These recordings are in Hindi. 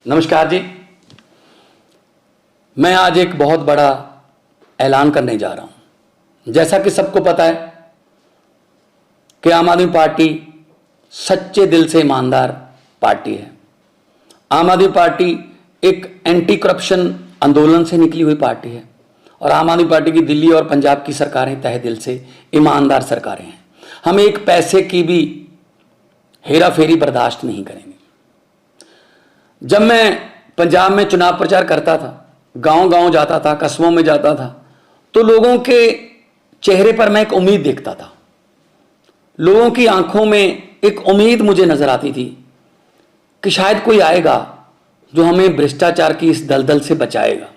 नमस्कार जी। मैं आज एक बहुत बड़ा ऐलान करने जा रहा हूं। जैसा कि सबको पता है कि आम आदमी पार्टी सच्चे दिल से ईमानदार पार्टी है। आम आदमी पार्टी एक एंटी करप्शन आंदोलन से निकली हुई पार्टी है और आम आदमी पार्टी की दिल्ली और पंजाब की सरकारें तहे दिल से ईमानदार सरकारें हैं। हम एक पैसे की भी हेरा फेरी बर्दाश्त नहीं करेंगे। जब मैं पंजाब में चुनाव प्रचार करता था, गांव-गांव जाता था, कस्बों में जाता था, तो लोगों के चेहरे पर मैं एक उम्मीद देखता था। लोगों की आंखों में एक उम्मीद मुझे नजर आती थी कि शायद कोई आएगा जो हमें भ्रष्टाचार की इस दलदल से बचाएगा।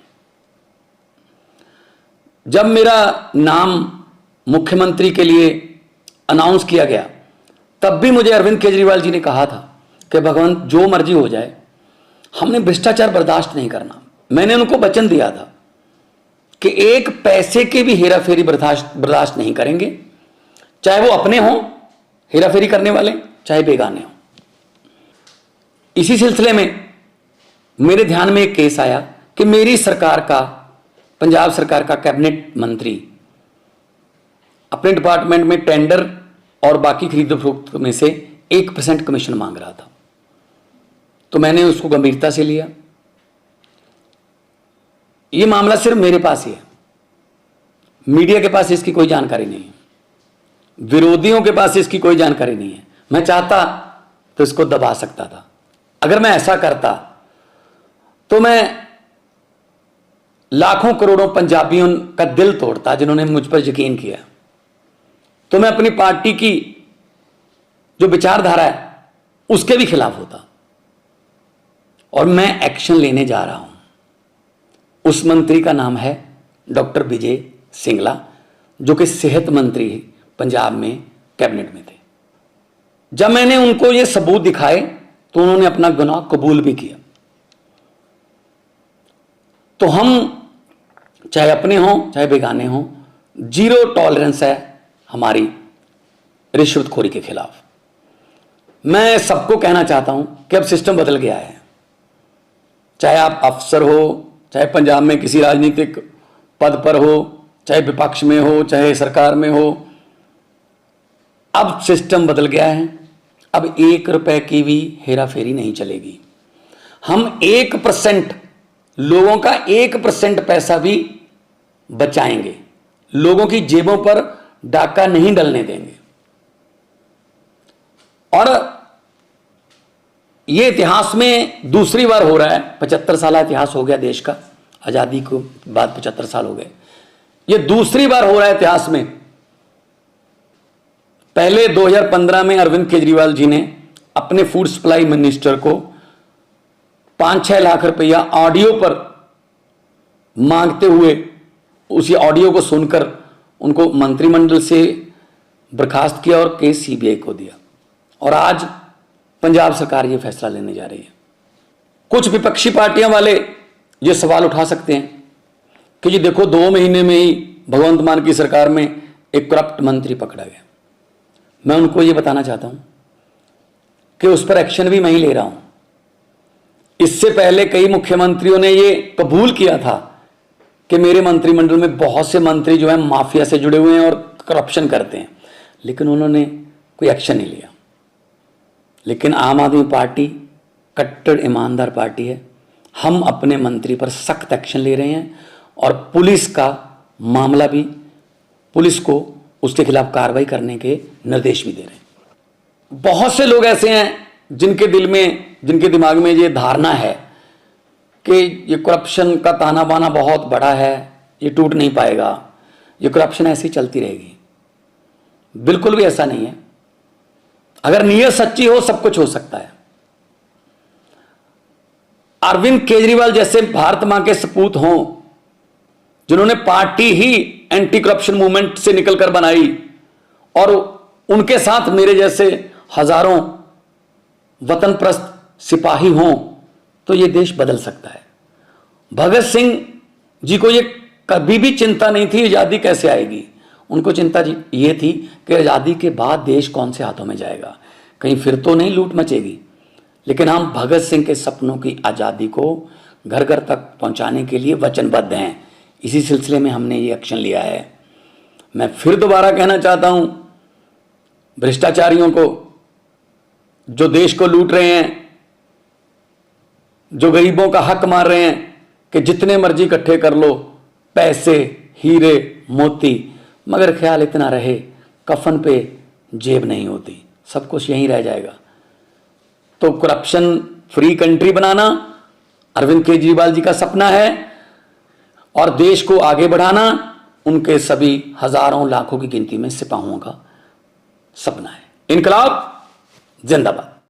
जब मेरा नाम मुख्यमंत्री के लिए अनाउंस किया गया, तब भी मुझे अरविंद केजरीवाल जी ने कहा था कि भगवंत जो मर्जी हो जाए, हमने भ्रष्टाचार बर्दाश्त नहीं करना। मैंने उनको वचन दिया था कि एक पैसे के भी हेरा फेरी बर्दाश्त नहीं करेंगे, चाहे वो अपने हों हेरा फेरी करने वाले, चाहे बेगाने हों। इसी सिलसिले में मेरे ध्यान में एक केस आया कि मेरी सरकार का, पंजाब सरकार का कैबिनेट मंत्री अपने डिपार्टमेंट में टेंडर और बाकी खरीदो फरोख्त में से 1% कमीशन मांग रहा था। तो मैंने उसको गंभीरता से लिया। यह मामला सिर्फ मेरे पास ही है, मीडिया के पास इसकी कोई जानकारी नहीं है, विरोधियों के पास इसकी कोई जानकारी नहीं है। मैं चाहता तो इसको दबा सकता था। अगर मैं ऐसा करता तो मैं लाखों करोड़ों पंजाबियों का दिल तोड़ता जिन्होंने मुझ पर यकीन किया। तो मैं अपनी पार्टी की जो विचारधारा है उसके भी खिलाफ होता और मैं एक्शन लेने जा रहा हूं। उस मंत्री का नाम है डॉक्टर विजय सिंगला, जो कि सेहत मंत्री पंजाब में कैबिनेट में थे। जब मैंने उनको ये सबूत दिखाए तो उन्होंने अपना गुनाह कबूल भी किया। तो हम चाहे अपने हों चाहे बेगाने हों, जीरो टॉलरेंस है हमारी रिश्वतखोरी के खिलाफ। मैं सबको कहना चाहता हूं कि अब सिस्टम बदल गया है। चाहे आप अफसर हो, चाहे पंजाब में किसी राजनीतिक पद पर हो, चाहे विपक्ष में हो, चाहे सरकार में हो, अब सिस्टम बदल गया है। अब 1 रुपए की भी हेरा फेरी नहीं चलेगी। हम 1%, लोगों का 1% पैसा भी बचाएंगे। लोगों की जेबों पर डाका नहीं डलने देंगे। और यह इतिहास में दूसरी बार हो रहा है। 75 साल इतिहास हो गया देश का, आजादी को बाद 75 साल हो गए। यह दूसरी बार हो रहा है इतिहास में। पहले 2015 में अरविंद केजरीवाल जी ने अपने फूड सप्लाई मिनिस्टर को 5-6 लाख रुपया ऑडियो पर मांगते हुए, उसी ऑडियो को सुनकर उनको मंत्रिमंडल से बर्खास्त किया और केस सीबीआई को दिया। और आज पंजाब सरकार ये फैसला लेने जा रही है। कुछ विपक्षी पार्टियां वाले ये सवाल उठा सकते हैं कि ये देखो 2 महीने में ही भगवंत मान की सरकार में एक करप्ट मंत्री पकड़ा गया। मैं उनको ये बताना चाहता हूं कि उस पर एक्शन भी मैं ही ले रहा हूं। इससे पहले कई मुख्यमंत्रियों ने ये कबूल किया था कि मेरे मंत्रिमंडल में बहुत से मंत्री जो है माफिया से जुड़े हुए हैं और करप्शन करते हैं, लेकिन उन्होंने कोई एक्शन नहीं लिया। लेकिन आम आदमी पार्टी कट्टर ईमानदार पार्टी है। हम अपने मंत्री पर सख्त एक्शन ले रहे हैं और पुलिस का मामला भी, पुलिस को उसके खिलाफ कार्रवाई करने के निर्देश भी दे रहे हैं। बहुत से लोग ऐसे हैं जिनके दिल में, जिनके दिमाग में ये धारणा है कि ये करप्शन का ताना बाना बहुत बड़ा है, ये टूट नहीं पाएगा, ये करप्शन ऐसी चलती रहेगी। बिल्कुल भी ऐसा नहीं है। अगर नीयत सच्ची हो सब कुछ हो सकता है। अरविंद केजरीवाल जैसे भारत मां के सपूत हों, जिन्होंने पार्टी ही एंटी करप्शन मूवमेंट से निकलकर बनाई, और उनके साथ मेरे जैसे हजारों वतनप्रस्त सिपाही हों, तो यह देश बदल सकता है। भगत सिंह जी को यह कभी भी चिंता नहीं थी आजादी कैसे आएगी। उनको चिंता ये थी कि आजादी के बाद देश कौन से हाथों में जाएगा, कहीं फिर तो नहीं लूट मचेगी। लेकिन हम भगत सिंह के सपनों की आज़ादी को घर घर तक पहुंचाने के लिए वचनबद्ध हैं। इसी सिलसिले में हमने ये एक्शन लिया है। मैं फिर दोबारा कहना चाहता हूं भ्रष्टाचारियों को, जो देश को लूट रहे हैं, जो गरीबों का हक मार रहे हैं कि जितने मर्जी इकट्ठे कर लो पैसे, हीरे मोती, मगर ख्याल इतना रहे कफन पे जेब नहीं होती, सब कुछ यहीं रह जाएगा। तो करप्शन फ्री कंट्री बनाना अरविंद केजरीवाल जी का सपना है और देश को आगे बढ़ाना उनके सभी हजारों लाखों की गिनती में सिपाहियों का सपना है। इनकलाब जिंदाबाद।